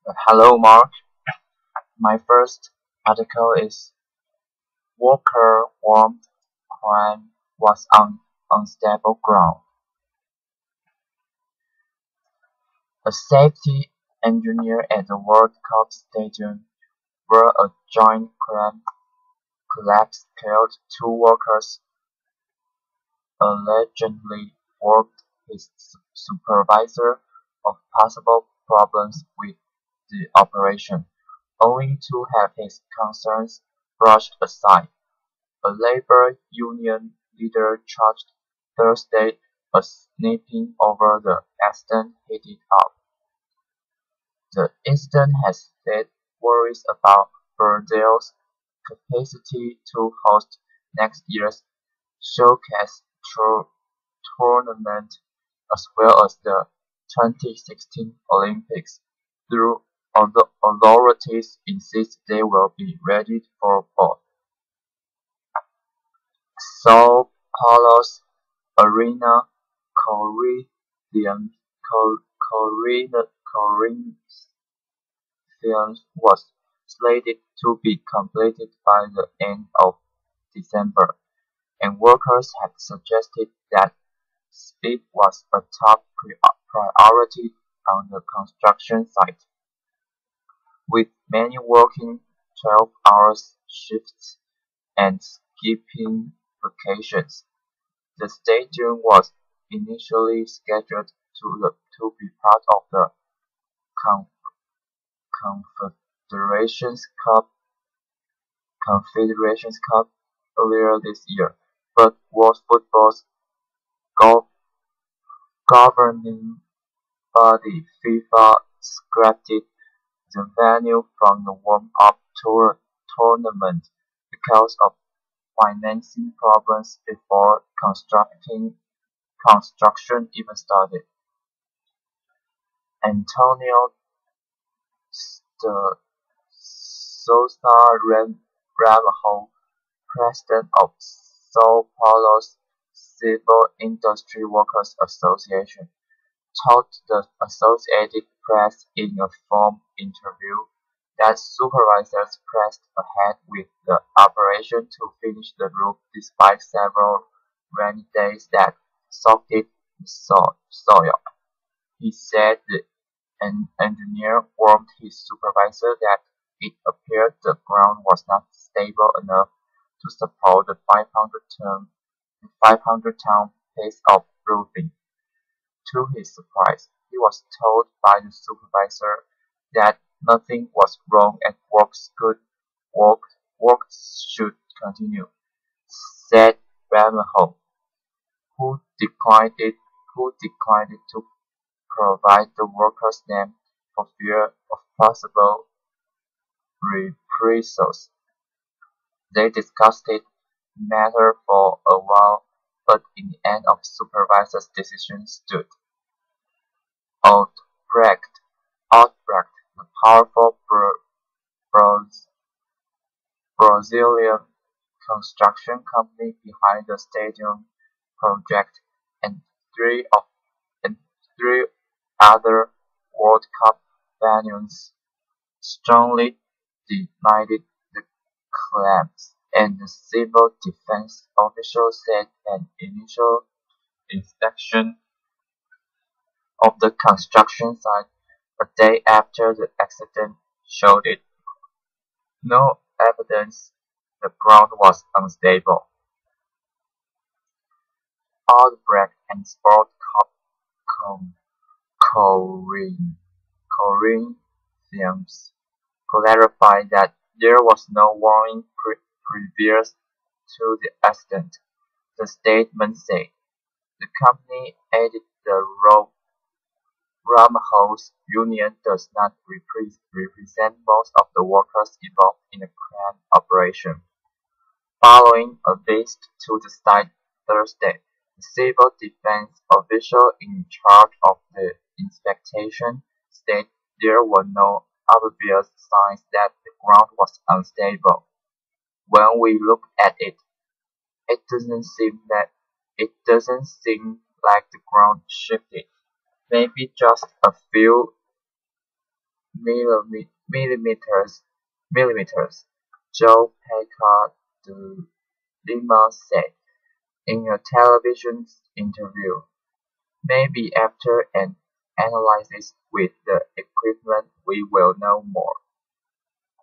Hello, Mark. My first article is Walker warned crime was on unstable ground. A safety engineer at the World Cup Stadium, where a joint crane collapse killed two workers, allegedly warned his supervisor of possible problems with the operation, only to have his concerns brushed aside. A labor union leader charged Thursday as snipping over the accident heated up. The incident has fed worries about Brazil's capacity to host next year's Showcase tournament as well as the 2016 Olympics, though authorities insist they will be ready for both. São Paulo's Arena Corinthians was slated to be completed by the end of December, and workers had suggested that speed was a top priority on the construction site, with many working 12-hour shifts and skipping vacations. The stadium was initially scheduled to be part of the Con- Confederations Cup Confederations Cup earlier this year, but World Football's gov- governing body FIFA scrapped the venue from the warm-up tournament because of financing problems before construction even started. Antonio de Sousa Ramalho, president of São Paulo's Civil Industry Workers Association, told the Associated Press in a phone interview that supervisors pressed ahead with the operation to finish the roof despite several rainy days that soaked the soil. He said an engineer warned his supervisor that it appeared the ground was not stable enough to support the 500-ton pace of roofing. To his surprise, he was told by the supervisor that nothing was wrong and work should continue, said Ramalho, who declined to provide the workers' name for fear of possible reprisals. They discussed the matter for a while, but in the end the supervisor's decision stood. Outbrecht, the powerful Brazilian construction company behind the stadium project, and three of and three other World Cup venues, strongly denied the claims, and the civil defense official said an initial inspection of the construction site a day after the accident showed no evidence the ground was unstable. Albrecht and Sport Com- Corin- Corinthians clarified that there was no warning previous to the accident. The statement said. The company added the Ramalho's union does not represent most of the workers involved in the crane operation. Following a visit to the site Thursday, the civil defense official in charge of the inspection said there were no obvious signs that the ground was unstable. When we look at it, it doesn't seem like the ground shifted. Maybe just a few millimeters. millimeters. Joe Peca de Lima said in a television interview. Maybe after an analysis with the equipment we will know more.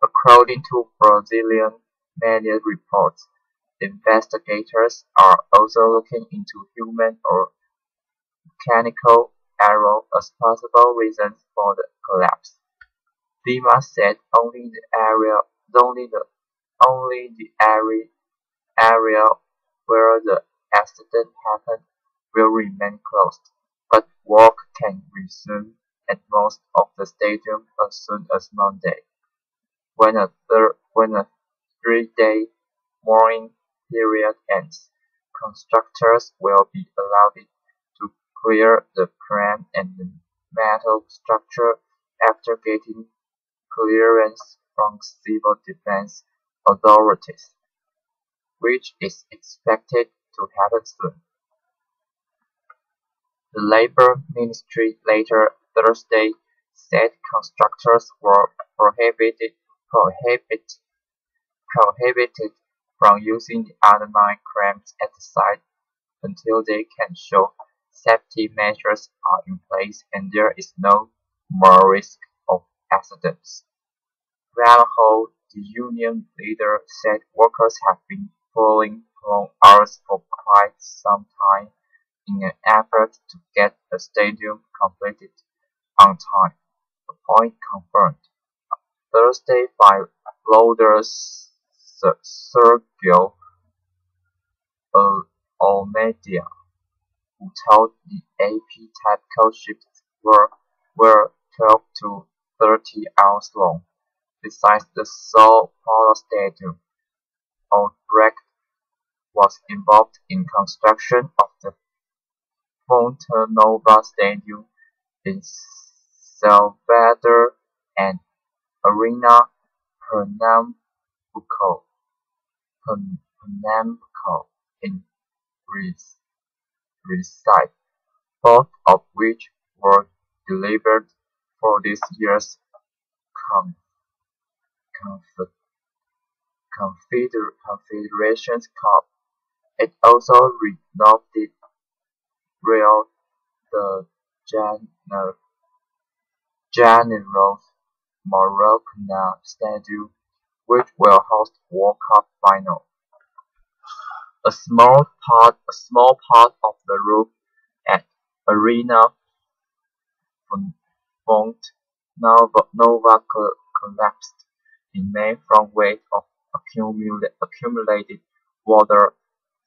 According to Brazilian media reports, investigators are also looking into human or mechanical error as possible reasons for the collapse. Lima said only the area where the accident happened will remain closed, but work can resume at most of the stadium as soon as Monday, when a 3-day mourning period ends. Constructors will be allowed to clear the crane and the metal structure after getting clearance from civil defense authorities, which is expected to happen soon. The Labor Ministry later Thursday said constructors were prohibited prohibited from using the other 9 cranes at the site until they can show safety measures are in place and there is no more risk of accidents. Ramajo, the union leader, said workers have been pulling long hours for quite some time in an effort to get the stadium completed on time, a point confirmed Thursday by Lauder Sergio Almeida, who told the AP typical shifts were 12 to 30 hours long. Besides the Sao Paulo Stadium, Odebrecht was involved in construction of the Fonte Nova Stadium in Salvador and Arena Pernambuco in Recife, both of which were delivered for this year's Con- Confe- Confederations Cup. It also renovated Rio de Janeiro's Maracanã Stadium, which will host World Cup final. A small part of the roof at Arena Fonte Nova collapsed in May from weight of accumulated water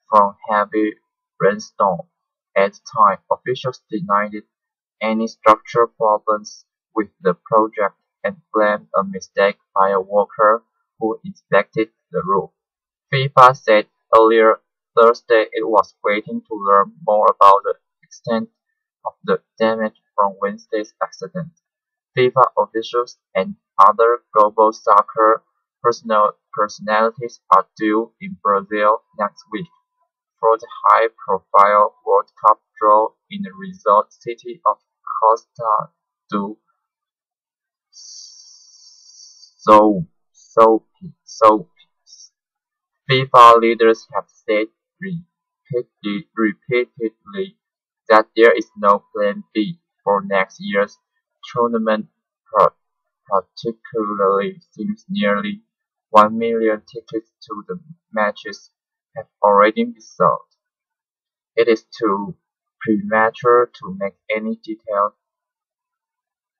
from heavy rainstorm. At the time, officials denied any structural problems with the project and blamed a mistake by a worker who inspected the roof. FIFA said earlier Thursday it was waiting to learn more about the extent of the damage from Wednesday's accident. FIFA officials and other global soccer personalities are due in Brazil next week for the high-profile World Cup draw in the resort city of Costa do Sol. FIFA leaders have said repeatedly that there is no plan B for next year's tournament, particularly since nearly 1 million tickets to the matches have already been sold. It is too premature to make any detailed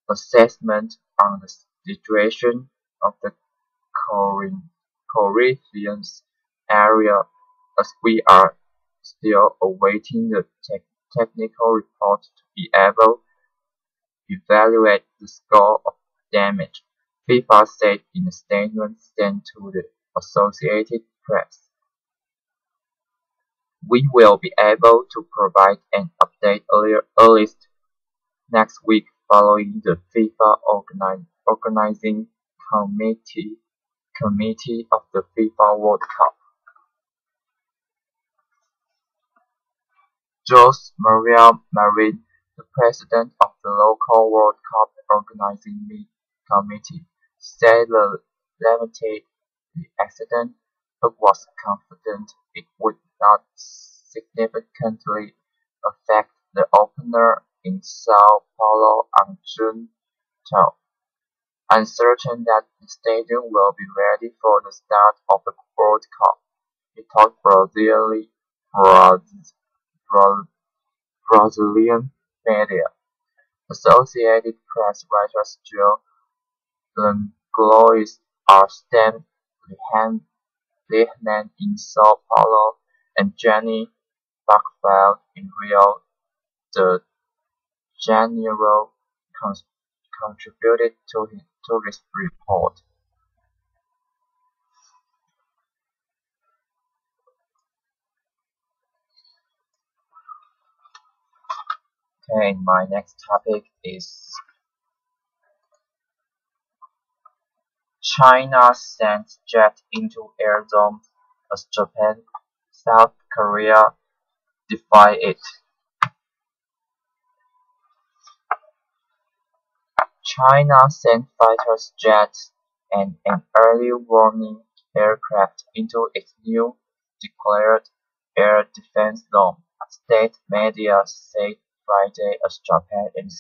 assessment on the situation of the Corinthians area as we are still awaiting the technical report to be able to evaluate the scope of damage, FIFA said in a statement sent to the Associated Press. We will be able to provide an update earliest next week following the FIFA organizing committee of the FIFA World Cup. Jose Maria Marin, the president of the local World Cup organizing Committee said lamented the accident, but was confident it would not significantly affect the opener in Sao Paulo on June 12. Uncertain that the stadium will be ready for the start of the World Cup, he told Bra- Brazilian media. Associated Press writers Joe Langlois Arsene Lehmann in Sao Paulo and Jenny Buckfeld in Rio de Janeiro con- contributed to this report. Okay, my next topic is China sends jet into air zone as Japan, South Korea defy it. China sent fighter jets and an early warning aircraft into its new declared air defense zone, state media said Friday as Japan and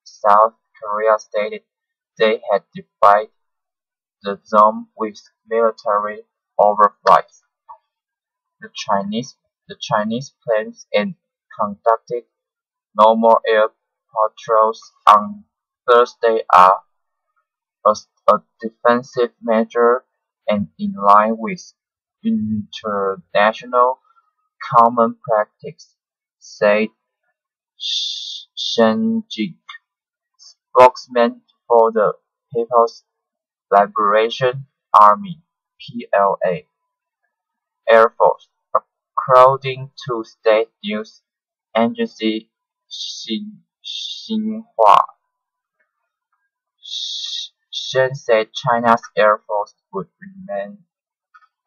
South Korea stated they had defied the zone with military overflights. The Chinese planes and conducted normal air patrols on Thursday are a defensive measure and in line with international common practice, said Shen Jing, spokesman for the People's Liberation Army (PLA) Air Force, according to state news agency Xinhua. Shen said China's Air Force would remain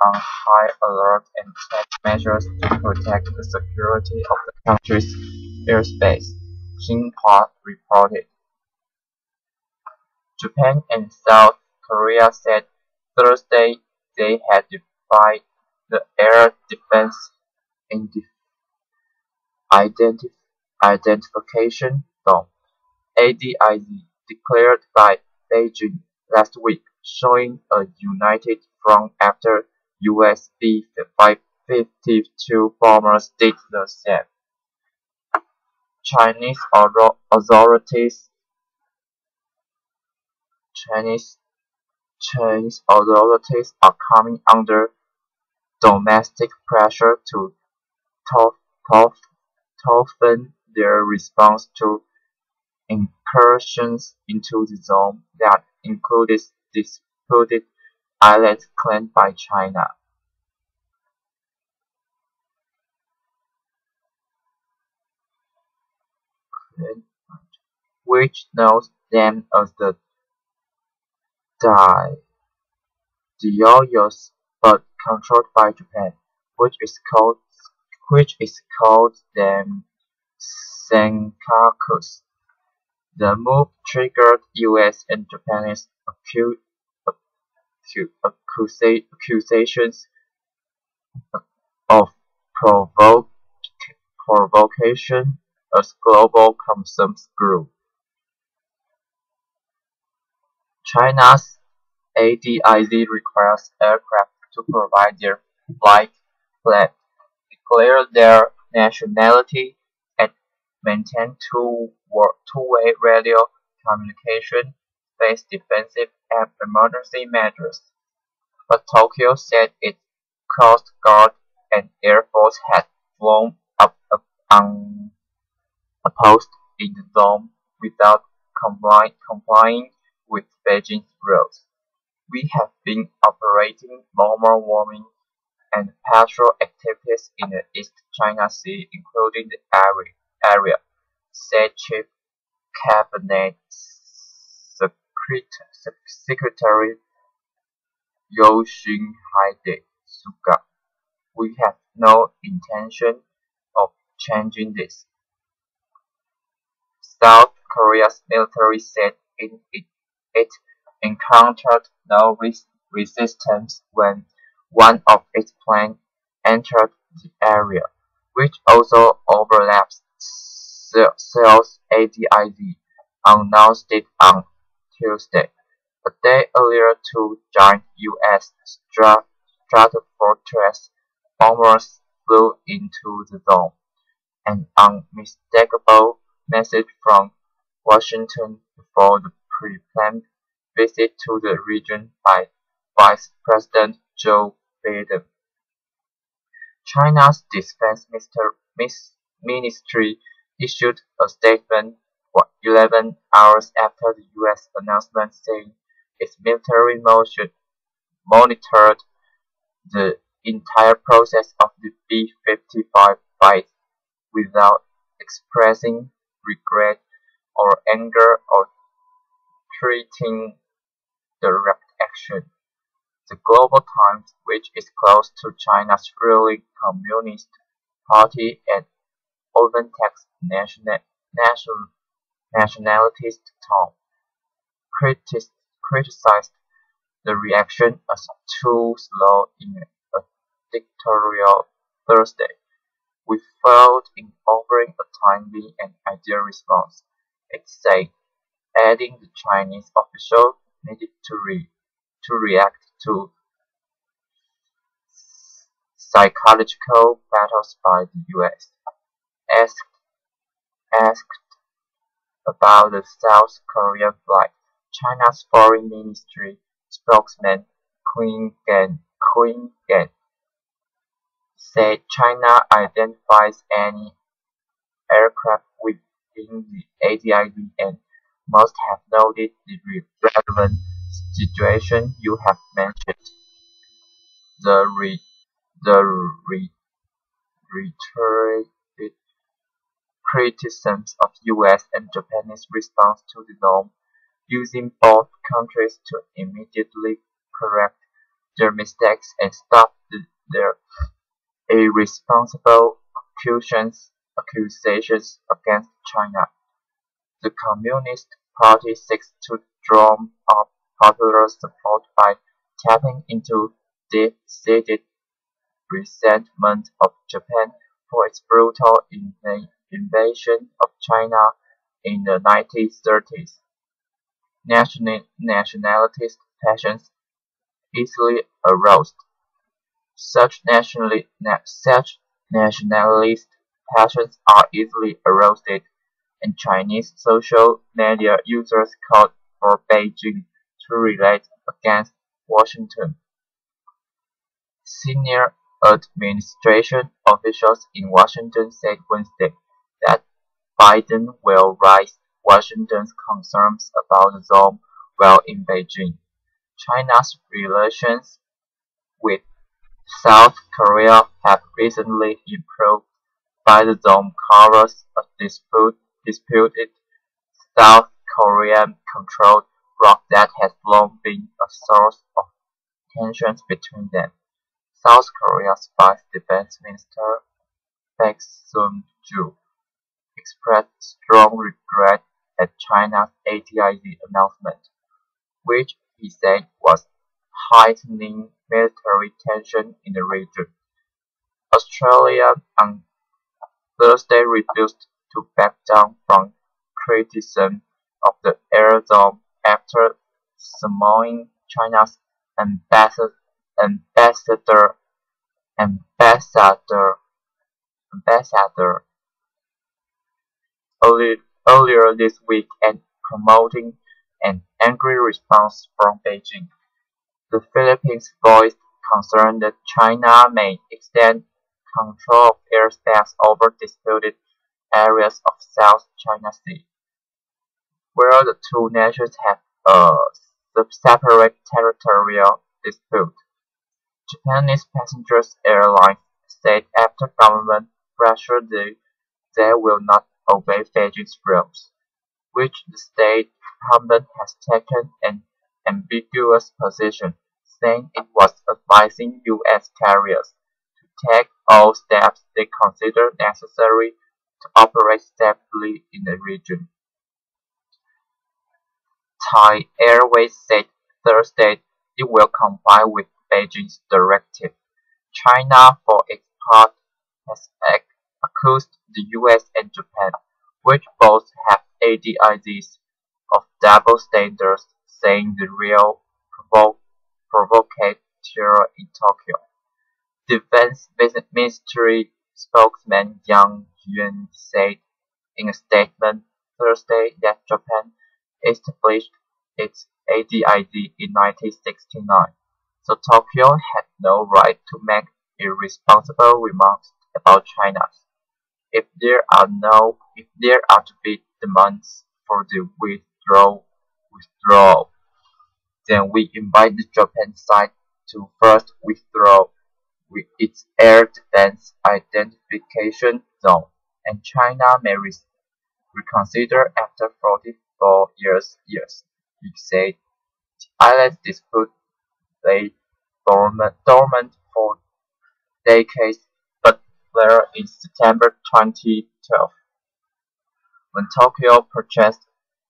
on high alert and take measures to protect the security of the country's airspace, Xinhua reported. Japan and South Korea said Thursday they had defied the air defense identification zone (ADIZ) declared by Beijing last week, showing a united front after US B-52 bombers did the same. Chinese authorities Chinese authorities are coming under domestic pressure to toughen their response to incursions into the zone that included disputed islands claimed by China. Which knows them as the Diaoyos, but controlled by Japan, which is called them Senkakus. The move triggered US and Japanese accusations of provocation as global concerns grew. China's ADIZ requires aircraft to provide their flight plan, declare their nationality, and maintain two-way radio communication, face defensive and emergency measures. But Tokyo said its Coast Guard and Air Force had flown up unopposed in the zone without complying with Beijing's rules. We have been operating normal warming and patrol activities in the East China Sea, including the area, said Chief Cabinet Secretary Yoshihide Suga. We have no intention of changing this. South Korea's military said in its It encountered no resistance when one of its planes entered the area, which also overlaps Seoul's ADIZ, announced it on Tuesday. A day earlier, two giant U.S. Stratofortress bombers flew into the zone, an unmistakable message from Washington before the pre-planned visit to the region by Vice President Joe Biden. China's Defense Ministry issued a statement 11 hours after the U.S. announcement saying its military monitored the entire process of the B-55 fight without expressing regret or anger or threatening direct action. The Global Times, which is close to China's ruling Communist Party and often takes nationalist tone, criticized the reaction as too slow in a dictatorial Thursday. We failed in offering a timely and ideal response, it said, adding the Chinese official needed to react to psychological battles by the U.S. Asked about the South Korean flight, China's Foreign Ministry spokesman Qin Gang said China identifies any aircraft within the ADIZ and must have noted the relevant situation you have mentioned. The reiterated criticisms of U.S. and Japanese response to the dome, using both countries to immediately correct their mistakes and stop their irresponsible accusations against China. The Communist Party seeks to drum up popular support by tapping into deep-seated resentment of Japan for its brutal invasion of China in the 1930s. Nationalist passions easily aroused. Such nationalist passions are easily aroused, and Chinese social media users called for Beijing to relate against Washington. Senior administration officials in Washington said Wednesday that Biden will raise Washington's concerns about the zone while in Beijing. China's relations with South Korea have recently improved, but the zone covers a disputed South Korean-controlled block that has long been a source of tensions between them. South Korea's Vice Defense Minister Baek Sun-ju expressed strong regret at China's ADIZ announcement, which he said was heightening military tension in the region. Australia on Thursday refused to back down from criticism of the air zone after summoning China's ambassador earlier this week and promoting an angry response from Beijing. The Philippines voiced concern that China may extend control of airspace over disputed areas of South China Sea, where the two nations have a separate territorial dispute. Japanese passenger airlines said after government pressure they will not obey Beijing's rules, which the State Department has taken an ambiguous position, saying it was advising U.S. carriers to take all steps they consider necessary to operate safely in the region. Thai Airways said Thursday it will comply with Beijing's directive. China, for its part, has accused the US and Japan, which both have ADIZs, of double standards, saying the real provocate terror in Tokyo. Defense Ministry spokesman Yang Yuan said in a statement Thursday that Japan established its ADIZ in 1969, so Tokyo had no right to make irresponsible remarks about China's. If there are to be demands for the withdrawal, then we invite the Japan side to first withdraw with its air defense identification zone, and China may reconsider after 44 years. He said the island's dispute lay dormant for decades, but flared in September 2012 when Tokyo purchased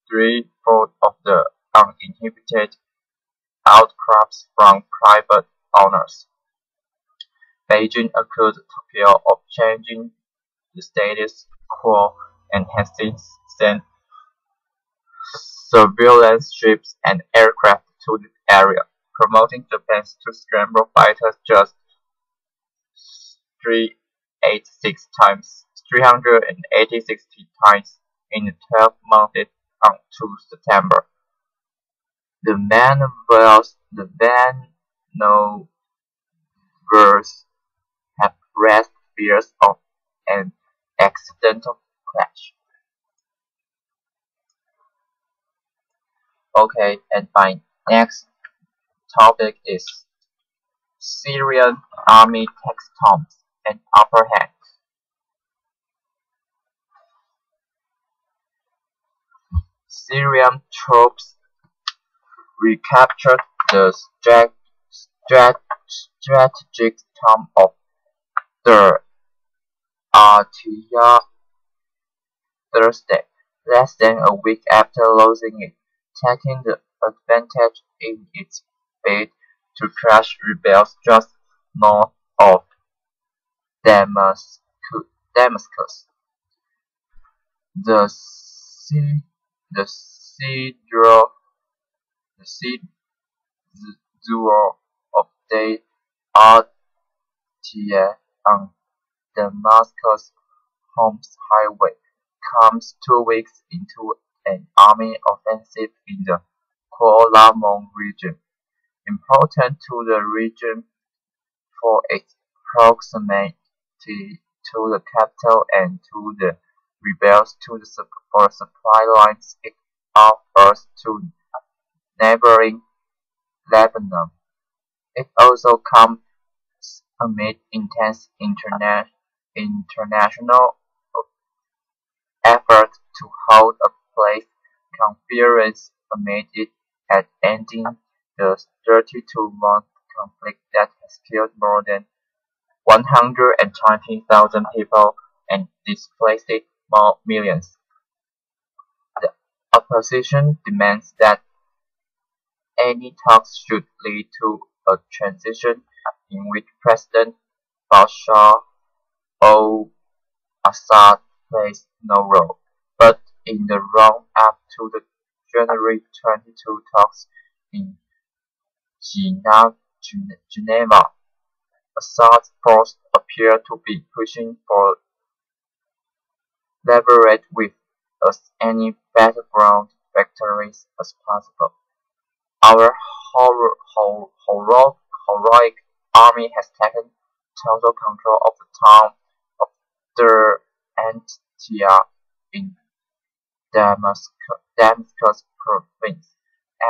three-fourths of the uninhabited outcrops from private owners. Beijing accused Tokyo of changing the status quo and has since sent surveillance ships and aircraft to the area, promoting Japan's to scramble fighters just 386 times in the 12 months up to September. The maneuvers have raised fears of an accidental clash. Okay, and my next topic is Syrian army takes Toms and upper hand. Syrian troops recaptured the strategic town of Dar Atiyah Thursday, less than a week after losing it, taking the advantage in its bid to crush rebels just north of Damascus. The cathedral of the Atiyah on Damascus Homs Highway comes 2 weeks into an army offensive in the Kolamon region, important to the region for its proximity to the capital and to the rebels for supply lines it offers to neighboring Lebanon. It also comes amid intense international efforts to hold a peace conference amid it at ending the 32-month conflict that has killed more than 120,000 people and displaced millions. The opposition demands that any talks should lead to a transition in which President Bashar al-Assad plays no role. But in the run-up to the January 22 talks in Geneva, Assad's forces appear to be pushing for leverage with as many battleground victories as possible. Our heroic army has taken total control of the town of Dar Antiyah in Damascus province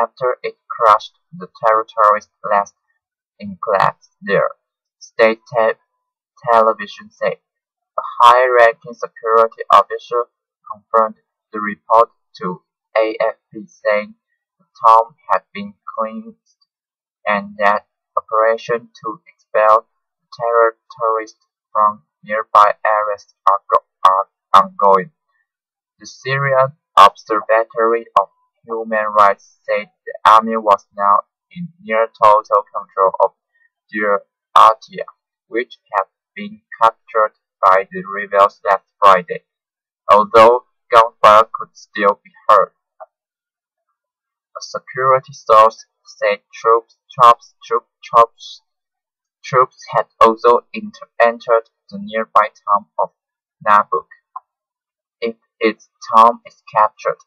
after it crushed the terrorist last enclaves there, state television said. A high-ranking security official confirmed the report to AFP, saying the town had been cleansed and that operation to expel terrorists from nearby areas are ongoing. The Syrian Observatory of Human Rights said the army was now in near total control of Deir Atia, which had been captured by the rebels last Friday, although gunfire could still be heard. A security source said troops had also entered the nearby town of Nabuk. If its town is captured,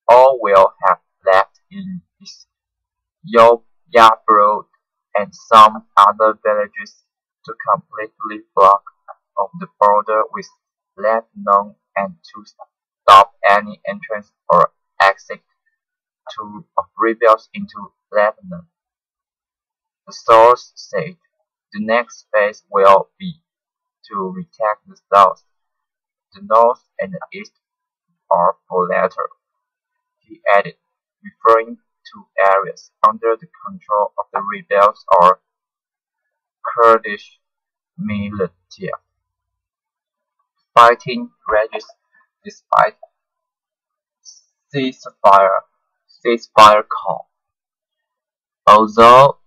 all will have left is Yabro and some other villages to completely block off the border with Lebanon and to stop any entrance or exit of rebels into Lebanon. The source said the next phase will be to retake the south, the north and the east are for later, he added, referring to areas under the control of the rebels or Kurdish militia. Fighting rages despite ceasefire call. Although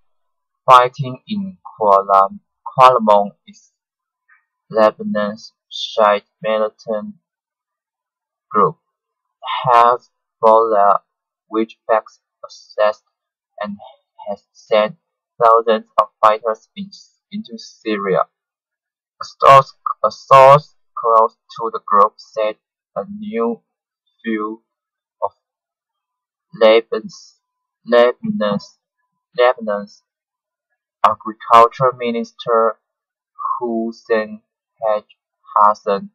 fighting in Qalamon is Lebanon's Shiite militant group, Hezbollah, which backs Assad and has sent thousands of fighters into Syria. A source close to the group said a new few of Lebanon's agriculture minister Hussein Haj Hassan,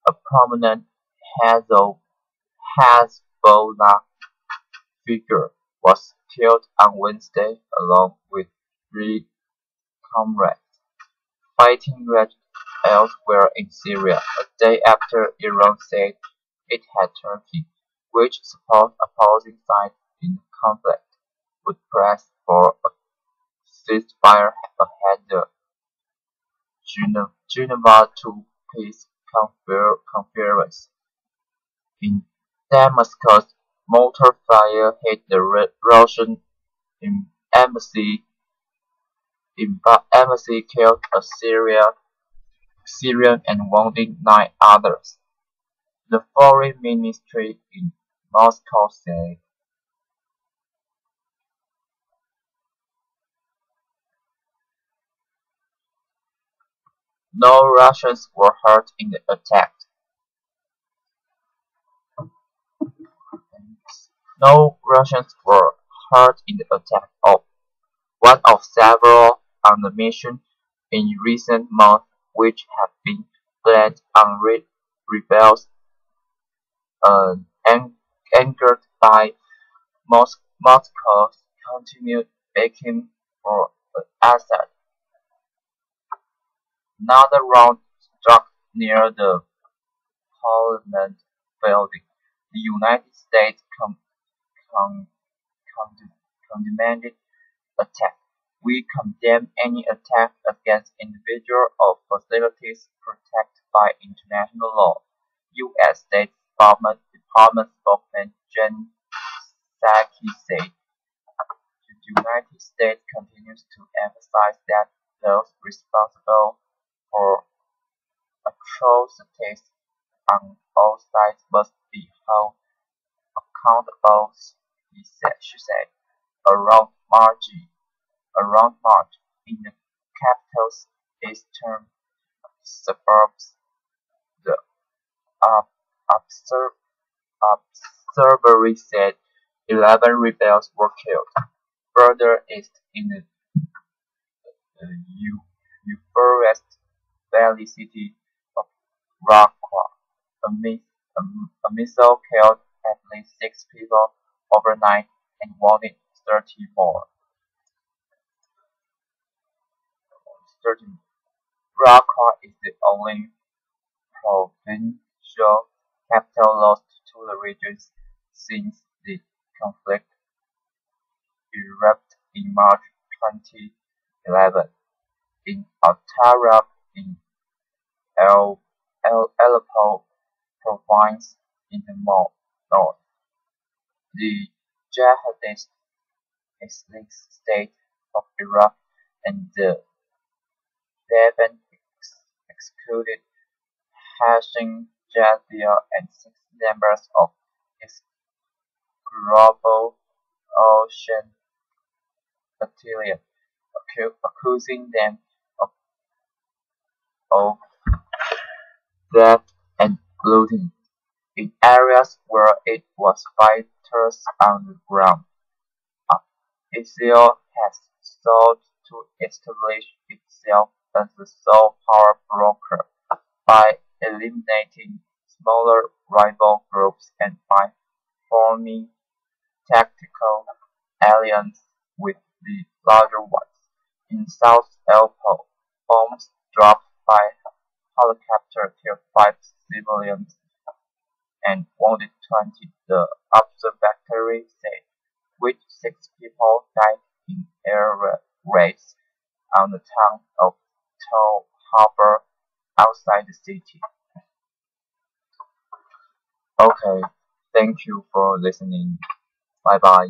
a prominent Hezbollah figure, was killed on Wednesday along with 3 comrades. Fighting raged elsewhere in Syria a day after Iran said it had Turkey, which supports opposing sides in the conflict, would press for a ceasefire ahead the Geneva II peace conference. In Damascus, mortar fire hit the Russian embassy, killed a Syrian and wounded 9 others. The foreign ministry in Moscow said. No Russians were hurt in the attack. No Russians were hurt in the attack of one of several on the mission in recent months which have been blamed on rebels angered by Moscow's continued backing for Assad. Another round struck near the Parliament building. The United States condemned attack. We condemn any attack against individuals or facilities protected by international law, U.S. State Department spokesman Jen Psaki said. The United States continues to emphasize that those responsible for atrocities on all sides must be held accountable, she said. Around March, in the capital's eastern suburbs, the observatory said 11 rebels were killed. Further east, in the Euphrates Valley city of Raqqa, a missile killed at least 6 people overnight and wounded 30 more. Raqqa is the only provincial capital lost to the region since the conflict erupted in March 2011. In Al-Tarab in Aleppo province in the north, the jihadist Islamic State of Iraq and the Levant executed Hashim Jazir and 6 members of his Global Ocean Battalion, accusing them of theft and looting in areas where it was fighters on the ground. Israel has sought to establish itself as the sole power broker by eliminating smaller rival groups and by forming tactical alliances with the larger ones. In South Aleppo, bombs dropped by helicopter killed 5 civilians and wounded 20, the observatory said, with 6 people died in air raids on the town of Tel Harbor outside the city. Okay, thank you for listening. Bye bye.